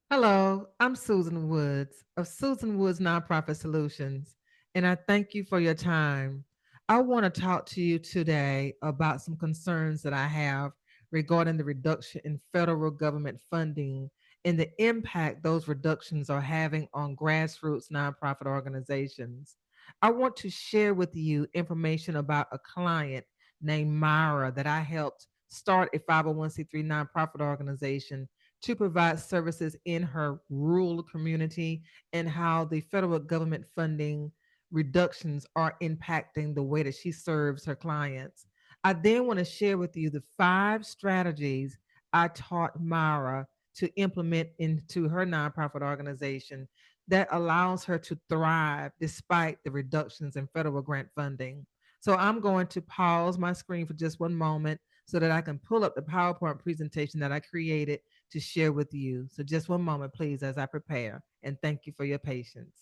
Hello, I'm Susan Woods of Susan Woods Nonprofit Solutions, and I thank you for your time. I want to talk to you today about some concerns that I have regarding the reduction in federal government funding and the impact those reductions are having on grassroots nonprofit organizations. I want to share with you information about a client named Myra that I helped start a 501c3 nonprofit organization to provide services in her rural community and how the federal government funding reductions are impacting the way that she serves her clients. I then want to share with you the 5 strategies I taught Myra to implement into her nonprofit organization that allows her to thrive despite the reductions in federal grant funding. So I'm going to pause my screen for just one moment so that I can pull up the PowerPoint presentation that I created to share with you. So just one moment, please, as I prepare. And thank you for your patience.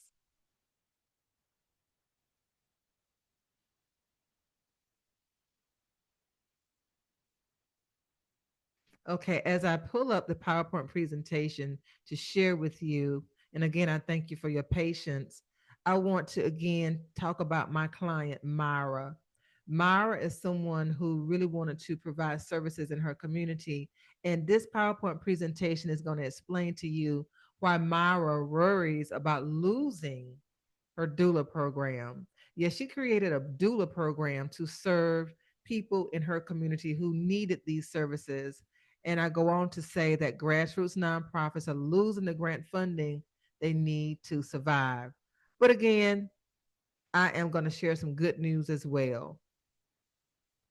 Okay, as I pull up the PowerPoint presentation to share with you, and again, I thank you for your patience. I want to again talk about my client, Myra. Myra is someone who really wanted to provide services in her community. And this PowerPoint presentation is going to explain to you why Myra worries about losing her doula program. Yes, she created a doula program to serve people in her community who needed these services. And I go on to say that grassroots nonprofits are losing the grant funding they need to survive. But again, I am going to share some good news as well.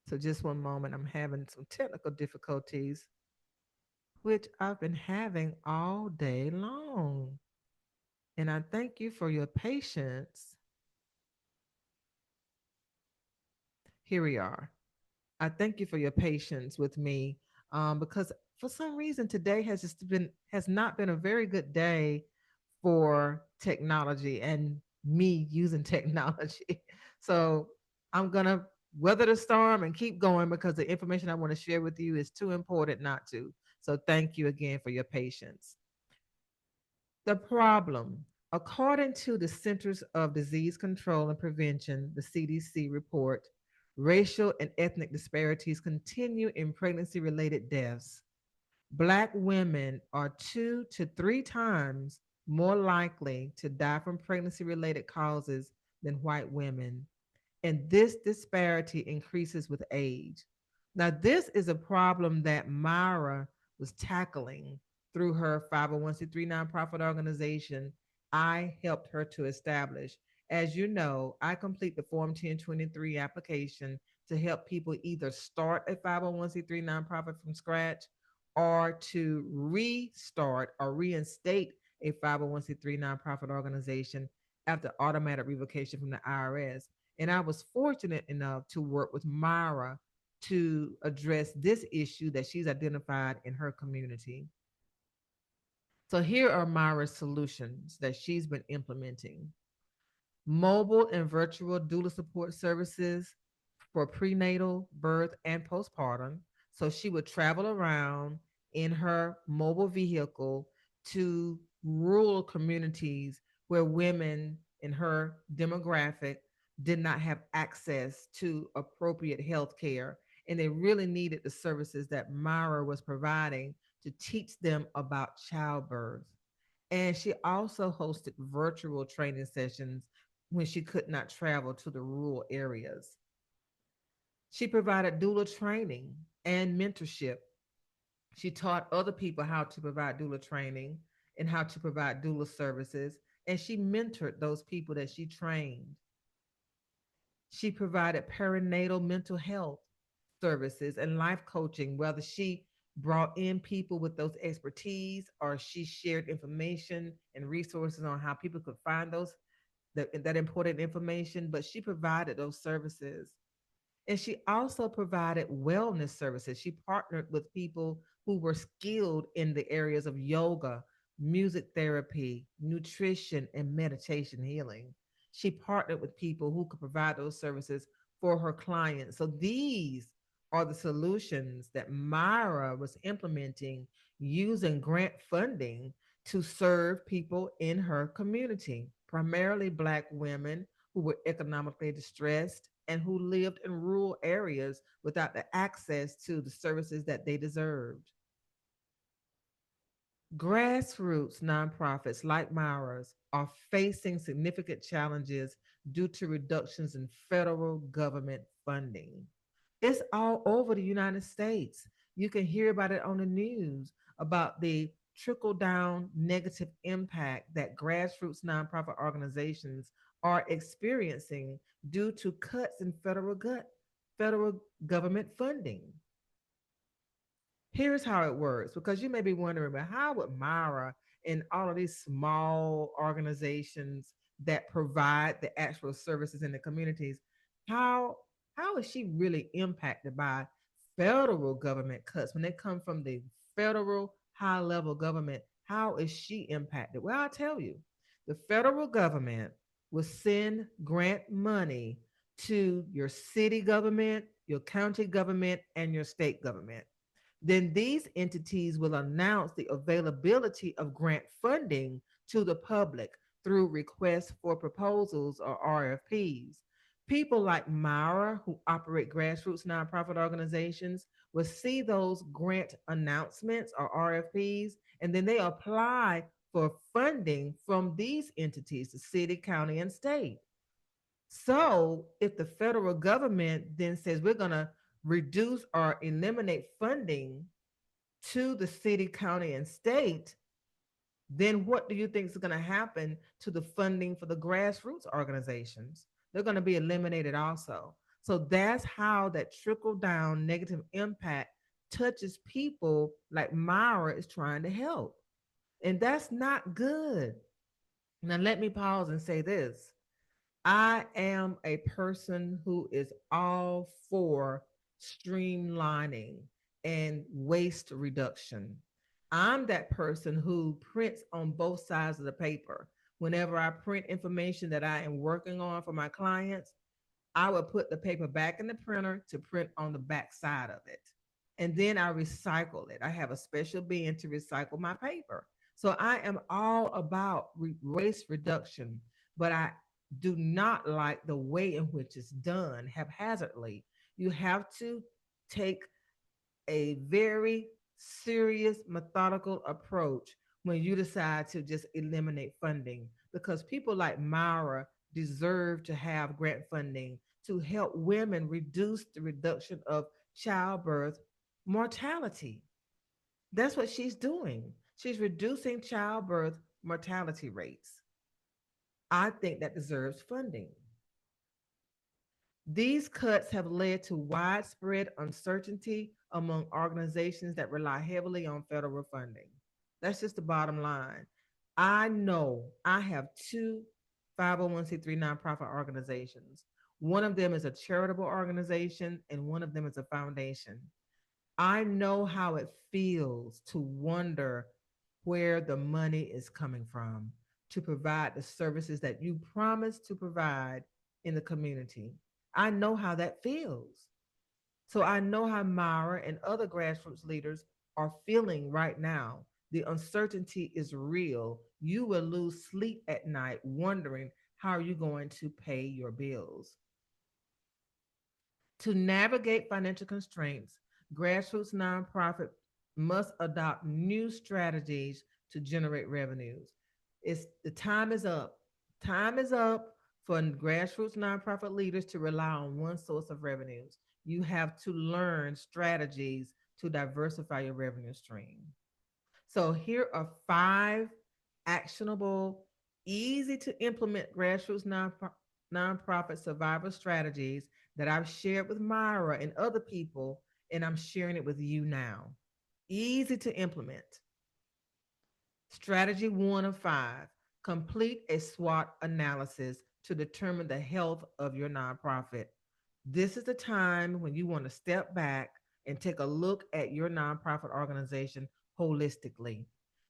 So just one moment, I'm having some technical difficulties, which I've been having all day long. And I thank you for your patience. Here we are. I thank you for your patience with me, because for some reason today has not been a very good day for technology and me using technology. So I'm gonna weather the storm and keep going because the information I want to share with you is too important not to. So thank you again for your patience. The problem, according to the Centers of Disease Control and Prevention, the CDC report, racial and ethnic disparities continue in pregnancy related deaths. Black women are 2 to 3 times more likely to die from pregnancy related causes than white women. And this disparity increases with age. Now, this is a problem that Myra was tackling through her 501c3 nonprofit organization I helped her to establish. As you know, I complete the Form 1023 application to help people either start a 501c3 nonprofit from scratch or to restart or reinstate a 501c3 nonprofit organization after automatic revocation from the IRS. And I was fortunate enough to work with Myra to address this issue that she's identified in her community. So here are Myra's solutions that she's been implementing: mobile and virtual doula support services for prenatal, birth, and postpartum. So she would travel around in her mobile vehicle to rural communities where women in her demographic did not have access to appropriate health care. And they really needed the services that Myra was providing to teach them about childbirth. And she also hosted virtual training sessions when she could not travel to the rural areas. She provided doula training and mentorship. She taught other people how to provide doula training and how to provide doula services, and she mentored those people that she trained. She provided perinatal mental health services and life coaching, whether she brought in people with those expertise or she shared information and resources on how people could find that important information, but she provided those services. And she also provided wellness services. She partnered with people who were skilled in the areas of yoga, music therapy, nutrition, and meditation healing. She partnered with people who could provide those services for her clients. So these are the solutions that Myra was implementing using grant funding to serve people in her community, primarily Black women who were economically distressed and who lived in rural areas without the access to the services that they deserved. Grassroots nonprofits like Myra's are facing significant challenges due to reductions in federal government funding. It's all over the United States. You can hear about it on the news about the trickle down negative impact that grassroots nonprofit organizations are experiencing due to cuts in federal government funding. Here's how it works, because you may be wondering, but how would Myra and all of these small organizations that provide the actual services in the communities, how how is she really impacted by federal government cuts when they come from the federal high level government? How is she impacted? Well, I'll tell you. The federal government will send grant money to your city government, your county government, and your state government. Then these entities will announce the availability of grant funding to the public through requests for proposals or RFPs. People like Myra, who operate grassroots nonprofit organizations, will see those grant announcements or RFPs, and then they apply for funding from these entities, the city, county, and state. So if the federal government then says we're going to reduce or eliminate funding to the city, county, and state, then what do you think is going to happen to the funding for the grassroots organizations? They're going to be eliminated also. So that's how that trickle down negative impact touches people like Myra is trying to help. And that's not good. Now, let me pause and say this. I am a person who is all for streamlining and waste reduction. I'm that person who prints on both sides of the paper. Whenever I print information that I am working on for my clients, I would put the paper back in the printer to print on the back side of it. And then I recycle it. I have a special bin to recycle my paper. So I am all about waste reduction, but I do not like the way in which it's done haphazardly. You have to take a very serious, methodical approach when you decide to just eliminate funding, because people like Myra deserve to have grant funding to help women reduce the reduction of childbirth mortality. That's what she's doing. She's reducing childbirth mortality rates. I think that deserves funding. These cuts have led to widespread uncertainty among organizations that rely heavily on federal funding. That's just the bottom line. I know I have two 501c3 nonprofit organizations. One of them is a charitable organization, and one of them is a foundation. I know how it feels to wonder where the money is coming from to provide the services that you promised to provide in the community. I know how that feels. So I know how Myra and other grassroots leaders are feeling right now. The uncertainty is real. You will lose sleep at night wondering how are you going to pay your bills. To navigate financial constraints, grassroots nonprofit must adopt new strategies to generate revenues. It's the time is up. Time is up for grassroots nonprofit leaders to rely on one source of revenues. You have to learn strategies to diversify your revenue stream. So here are five actionable, easy to implement grassroots nonprofit survival strategies that I've shared with Myra and other people, and I'm sharing it with you now. Easy to implement. Strategy one of five: complete a SWOT analysis to determine the health of your nonprofit. This is the time when you want to step back and take a look at your nonprofit organization holistically.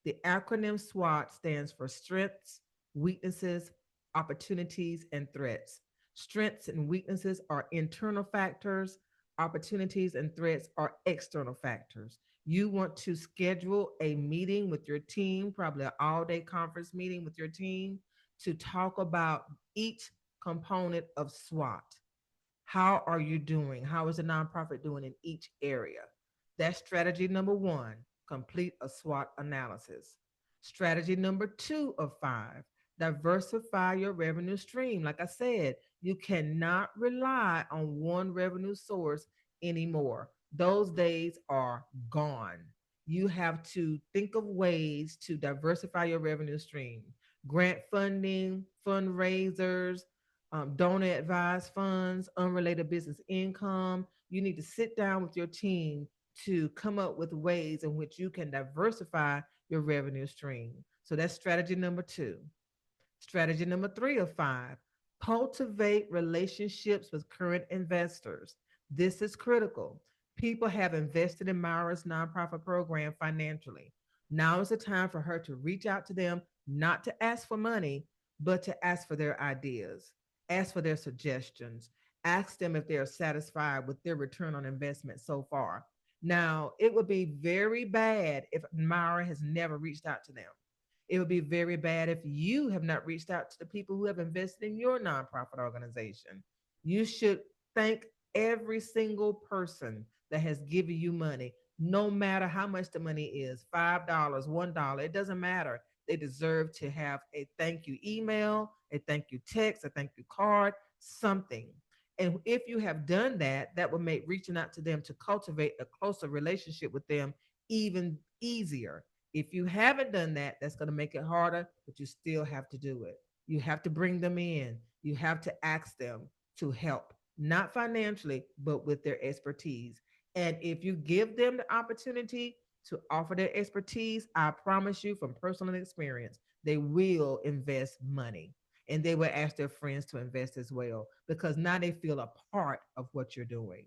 The acronym SWOT stands for strengths, weaknesses, opportunities, and threats. Strengths and weaknesses are internal factors, opportunities and threats are external factors. You want to schedule a meeting with your team, probably an all-day conference meeting with your team, to talk about each component of SWOT. How are you doing? How is the nonprofit doing in each area? That's strategy number one, complete a SWOT analysis. Strategy number two of five, diversify your revenue stream. Like I said, you cannot rely on one revenue source anymore. Those days are gone. You have to think of ways to diversify your revenue stream. Grant funding, fundraisers, donor advised funds, unrelated business income. You need to sit down with your team to come up with ways in which you can diversify your revenue stream. So that's strategy number two. Strategy number three of five, cultivate relationships with current investors. This is critical. People have invested in Myra's nonprofit program financially. Now is the time for her to reach out to them, not to ask for money, but to ask for their ideas, ask for their suggestions, ask them if they are satisfied with their return on investment so far. Now, it would be very bad if Myra has never reached out to them. It would be very bad if you have not reached out to the people who have invested in your nonprofit organization. You should thank every single person that has given you money, no matter how much the money is, $5, $1, it doesn't matter. They deserve to have a thank you email, a thank you text, a thank you card, something. And if you have done that, that will make reaching out to them to cultivate a closer relationship with them even easier. If you haven't done that, that's going to make it harder, but you still have to do it. You have to bring them in. You have to ask them to help, not financially, but with their expertise. And if you give them the opportunity to offer their expertise, I promise you from personal experience, they will invest money and they will ask their friends to invest as well because now they feel a part of what you're doing.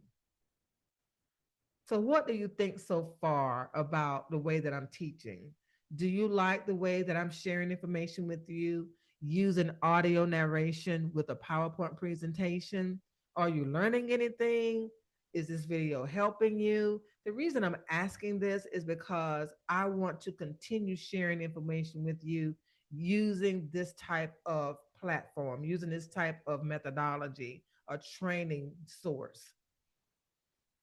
So, what do you think so far about the way that I'm teaching? Do you like the way that I'm sharing information with you using audio narration with a PowerPoint presentation? Are you learning anything? Is this video helping you? The reason I'm asking this is because I want to continue sharing information with you using this type of platform, using this type of methodology, a training source.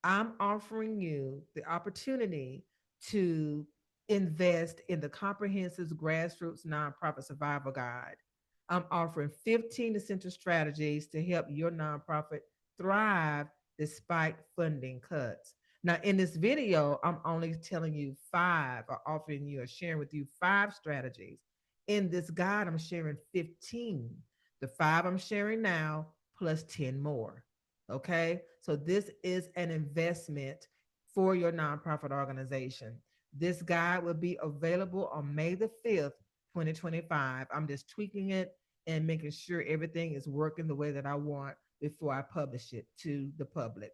I'm offering you the opportunity to invest in the comprehensive grassroots nonprofit survival guide. I'm offering 15 essential strategies to help your nonprofit thrive despite funding cuts. Now, in this video, I'm only telling you five, or offering you or sharing with you five strategies. In this guide, I'm sharing 15. The five I'm sharing now, plus 10 more. Okay. So this is an investment for your nonprofit organization. This guide will be available on May the 5th, 2025. I'm just tweaking it and making sure everything is working the way that I want before I publish it to the public.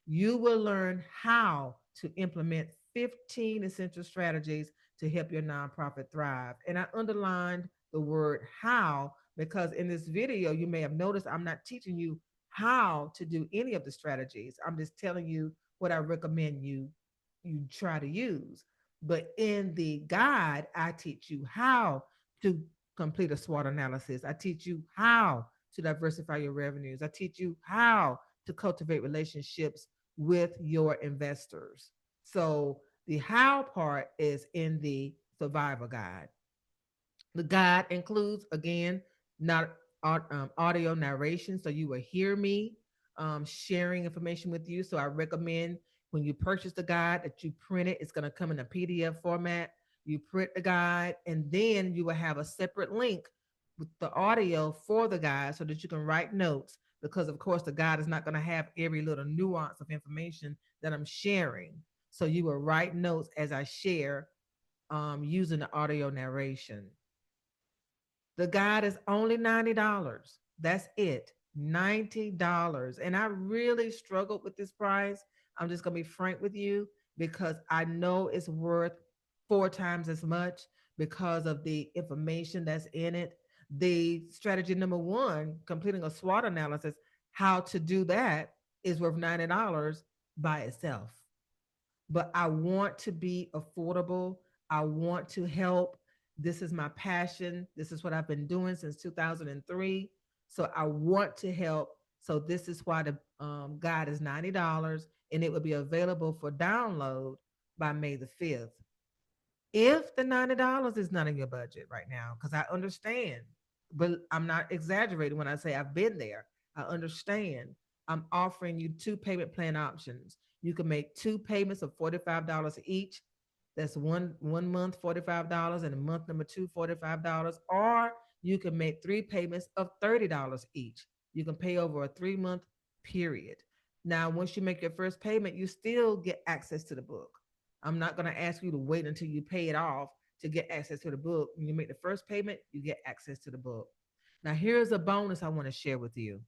You will learn how to implement 15 essential strategies to help your nonprofit thrive. And I underlined the word how because in this video, you may have noticed I'm not teaching you how to do any of the strategies. I'm just telling you what I recommend you try to use. But in the guide, I teach you how to complete a SWOT analysis. I teach you how to diversify your revenues. I teach you how to cultivate relationships with your investors. So the how part is in the survival guide. The guide includes, again, not audio narration, so you will hear me sharing information with you. So I recommend when you purchase the guide that you print it. It's going to come in a PDF format. You print the guide, and then you will have a separate link with the audio for the guide so that you can write notes. Because of course, the guide is not going to have every little nuance of information that I'm sharing. So you will write notes as I share using the audio narration. The guide is only $90. That's it. $90. And I really struggled with this price. I'm just going to be frank with you because I know it's worth four times as much because of the information that's in it. The strategy number one, completing a SWOT analysis, how to do that is worth $90 by itself. but I want to be affordable. I want to help. This is my passion. This is what I've been doing since 2003. So I want to help. So this is why the guide is $90 and it will be available for download by May the 5th. If the $90 is not in your budget right now, because I understand, but I'm not exaggerating when I say I've been there. I understand. I'm offering you two payment plan options. You can make two payments of $45 each. That's one month $45 and a month number two $45. Or you can make three payments of $30 each. You can pay over a 3 month period. Now, once you make your first payment, you still get access to the book. I'm not going to ask you to wait until you pay it off to get access to the book. When you make the first payment, you get access to the book. Now, here's a bonus I want to share with you.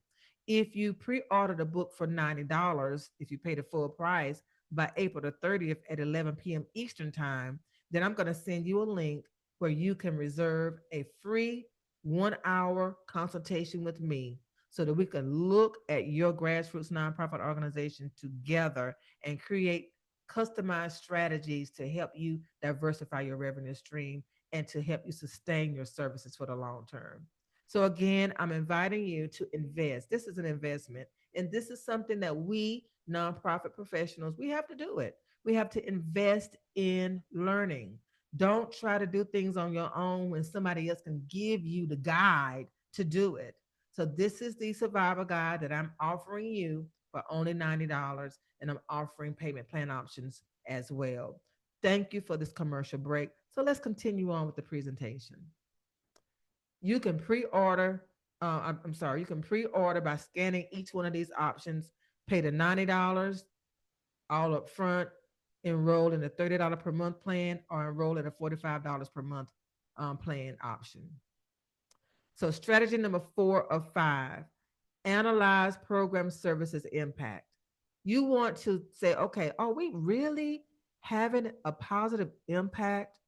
If you pre order the book for $90, if you pay the full price by April the 30th at 11 p.m. Eastern Time, then I'm going to send you a link where you can reserve a free 1 hour consultation with me so that we can look at your grassroots nonprofit organization together and create customized strategies to help you diversify your revenue stream and to help you sustain your services for the long term. So again, I'm inviting you to invest. This is an investment, and this is something that we nonprofit professionals, we have to do it. We have to invest in learning. Don't try to do things on your own when somebody else can give you the guide to do it. So this is the survival guide that I'm offering you for only $90, and I'm offering payment plan options as well. Thank you for this commercial break. So let's continue on with the presentation. You can pre-order. I'm sorry. You can pre-order by scanning each one of these options. Pay the $90 all up front. Enroll in a $30 per month plan, or enroll in a $45 per month plan option. So strategy number 4 of 5: analyze program services impact. You want to say, okay, are we really having a positive impact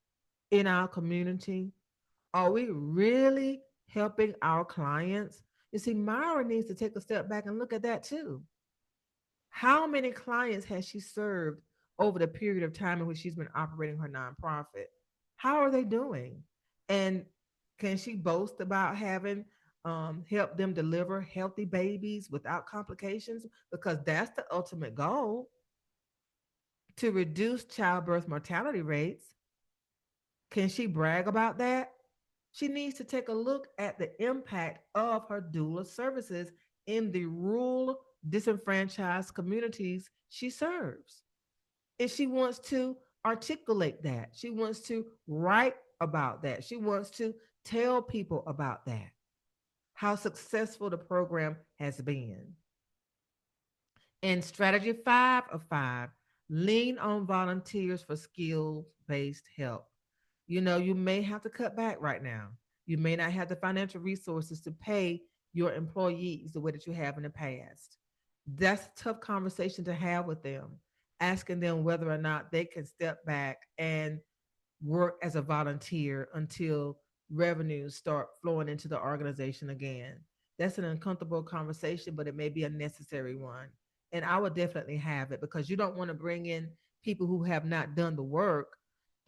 in our community? Are we really helping our clients? You see, Myra needs to take a step back and look at that too. How many clients has she served over the period of time in which she's been operating her nonprofit? How are they doing? And can she boast about having helped them deliver healthy babies without complications? Because that's the ultimate goal, to reduce childbirth mortality rates. Can she brag about that? She needs to take a look at the impact of her doula services in the rural, disenfranchised communities she serves. And she wants to articulate that. She wants to write about that. She wants to tell people about that, how successful the program has been. And strategy 5 of 5: lean on volunteers for skill based help. You may have to cut back right now. You may not have the financial resources to pay your employees the way that you have in the past. That's a tough conversation to have with them, asking them whether or not they can step back and work as a volunteer until revenues start flowing into the organization again. That's an uncomfortable conversation, but it may be a necessary one. And I would definitely have it, because you don't want to bring in people who have not done the work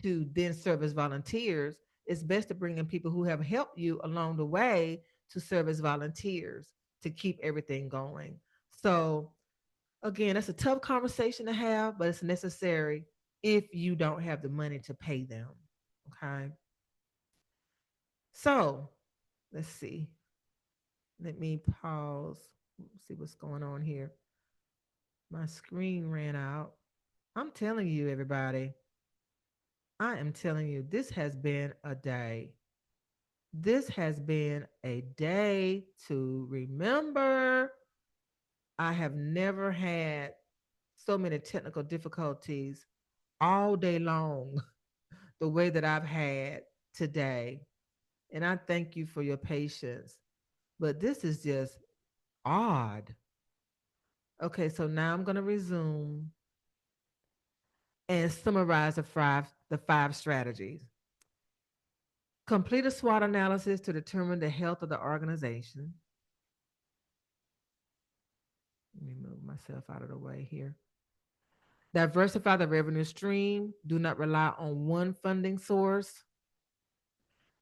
to then serve as volunteers. It's best to bring in people who have helped you along the way to serve as volunteers to keep everything going. So, again, that's a tough conversation to have, but it's necessary if you don't have the money to pay them. Okay. So, let's see. Let me pause. See what's going on here. My screen ran out. I'm telling you, everybody, I am telling you, this has been a day. This has been a day to remember. I have never had so many technical difficulties all day long the way that I've had today. And I thank you for your patience. But this is just odd. Okay, so now I'm going to resume and summarize the five strategies. Complete a SWOT analysis to determine the health of the organization. Let me move myself out of the way here. Diversify the revenue stream. Do not rely on one funding source.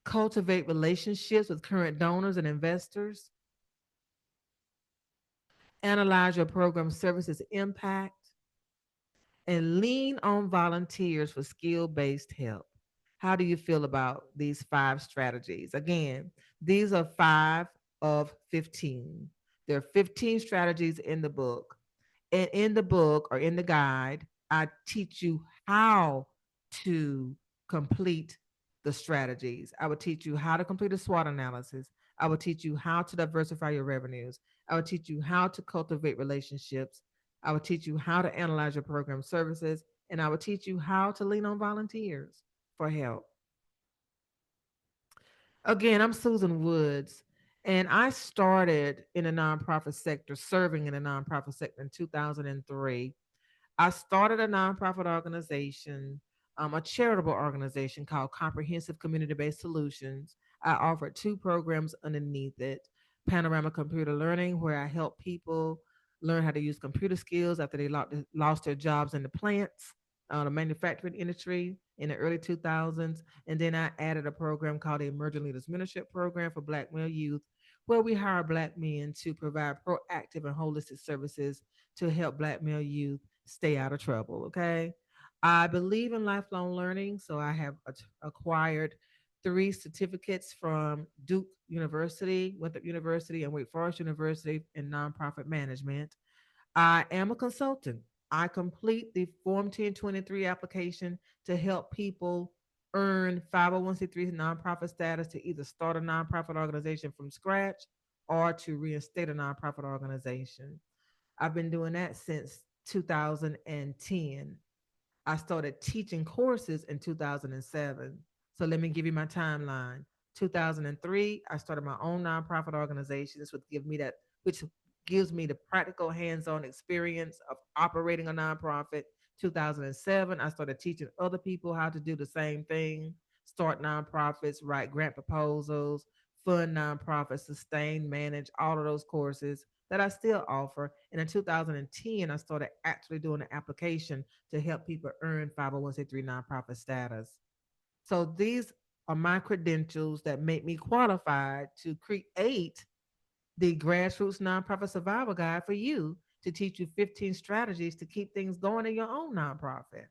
Cultivate relationships with current donors and investors. Analyze your program services impact, and lean on volunteers for skill based help. How do you feel about these 5 strategies? Again, these are 5 of 15. There are 15 strategies in the book. And in the book or in the guide, I teach you how to complete the strategies. I would teach you how to complete a SWOT analysis. I would teach you how to diversify your revenues. I would teach you how to cultivate relationships. I would teach you how to analyze your program services. And I would teach you how to lean on volunteers for help. Again, I'm Susan Woods, and I started in the nonprofit sector, serving in the nonprofit sector in 2003. I started a nonprofit organization, a charitable organization called Comprehensive Community Based Solutions. I offered 2 programs underneath it: Panorama Computer Learning, where I help people learn how to use computer skills after they lost their jobs in the plants, the manufacturing industry in the early 2000s. And then I added a program called the Emerging Leaders Mentorship Program for Black male youth, where we hire Black men to provide proactive and holistic services to help Black male youth stay out of trouble. Okay. I believe in lifelong learning, so I have acquired 3 certificates from Duke University, Winthrop University, and Wake Forest University in nonprofit management. I am a consultant. I complete the Form 1023 application to help people earn 501c3 nonprofit status to either start a nonprofit organization from scratch or to reinstate a nonprofit organization. I've been doing that since 2010. I started teaching courses in 2007. So let me give you my timeline. 2003, I started my own nonprofit organization. This would give me that, which gives me the practical hands-on experience of operating a nonprofit. 2007, I started teaching other people how to do the same thing: start nonprofits, write grant proposals, fund nonprofits, sustain, manage, all of those courses that I still offer. And in 2010, I started actually doing an application to help people earn 501c3 nonprofit status. So these are my credentials that make me qualified to create the Grassroots Nonprofit Survival Guide for you, to teach you 15 strategies to keep things going in your own nonprofit.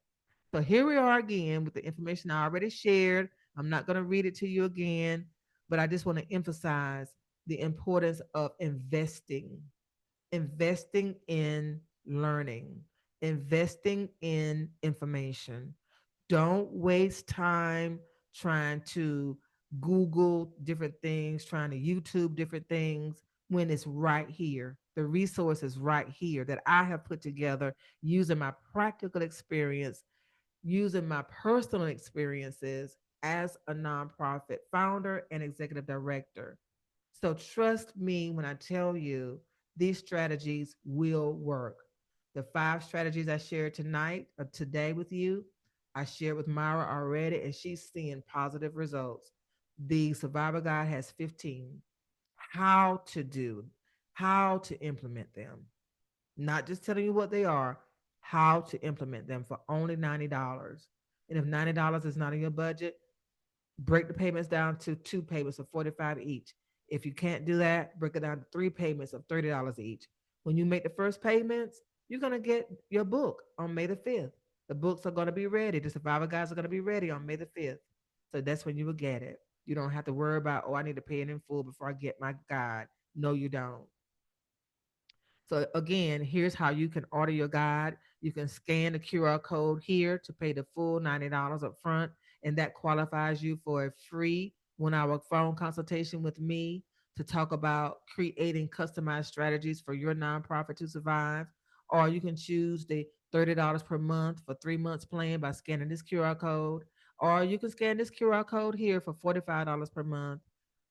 So here we are again with the information I already shared. I'm not going to read it to you again, but I just want to emphasize the importance of investing in learning, investing in information. Don't waste time trying to Google different things, trying to YouTube different things when it's right here. The resource is right here that I have put together using my practical experience, using my personal experiences as a nonprofit founder and executive director. So trust me when I tell you these strategies will work. The 5 strategies I shared tonight or today with you, I shared with Myra already, and she's seeing positive results. The Survivor Guide has 15. How to do, how to implement them. Not just telling you what they are, how to implement them for only $90. And if $90 is not in your budget, break the payments down to 2 payments of 45 each. If you can't do that, break it down to 3 payments of $30 each. When you make the first payments, you're going to get your book on May the 5th. The books are going to be ready. The Survivor Guides are going to be ready on May the 5th. So that's when you will get it. You don't have to worry about, oh, I need to pay it in full before I get my guide. No, you don't. So again, here's how you can order your guide. You can scan the QR code here to pay the full $90 up front, and that qualifies you for a free 1 hour phone consultation with me to talk about creating customized strategies for your nonprofit to survive. Or you can choose the $30 per month for 3 months plan by scanning this QR code. Or you can scan this QR code here for $45 per month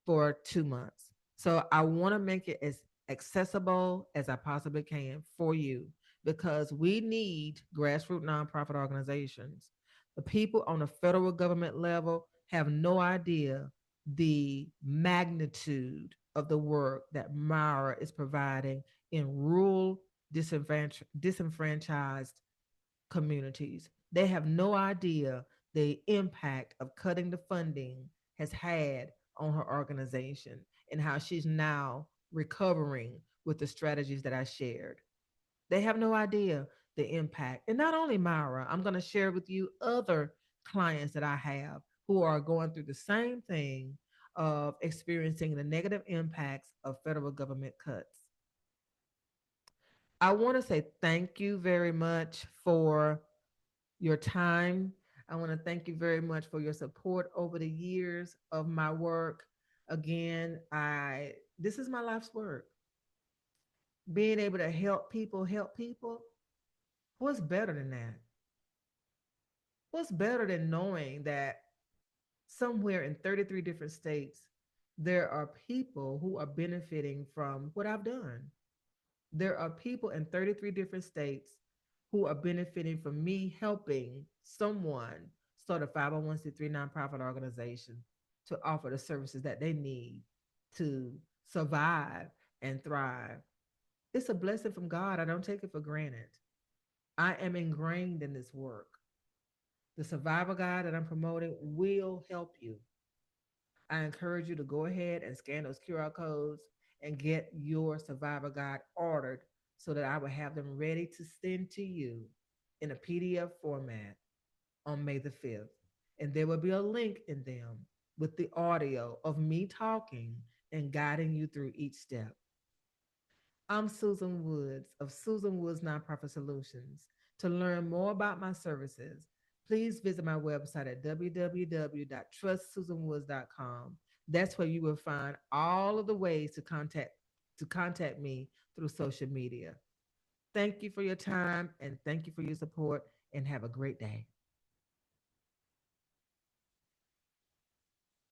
for 2 months. So I want to make it as accessible as I possibly can for you, because we need grassroots nonprofit organizations. The people on the federal government level have no idea the magnitude of the work that Myra is providing in rural, disenfranchised communities. They have no idea the impact of cutting the funding has had on her organization and how she's now recovering with the strategies that I shared. They have no idea the impact. And not only Myra, I'm going to share with you other clients that I have who are going through the same thing of experiencing the negative impacts of federal government cuts. I want to say thank you very much for your time. I want to thank you very much for your support over the years of my work. Again, I this is my life's work. Being able to help people. What's better than that? What's better than knowing that somewhere in 33 different states there are people who are benefiting from what I've done? There are people in 33 different states who are benefiting from me helping someone start a 501c3 nonprofit organization to offer the services that they need to survive and thrive. It's a blessing from God. I don't take it for granted. I am ingrained in this work. The survival guide that I'm promoting will help you. I encourage you to go ahead and scan those QR codes and get your survival guide ordered so that I will have them ready to send to you in a PDF format on May the 5th. And there will be a link in them with the audio of me talking and guiding you through each step. I'm Susan Woods of Susan Woods Nonprofit Solutions. To learn more about my services, please visit my website at www.trustsusanwoods.com. That's where you will find all of the ways to contact me through social media. Thank you for your time and thank you for your support and have a great day.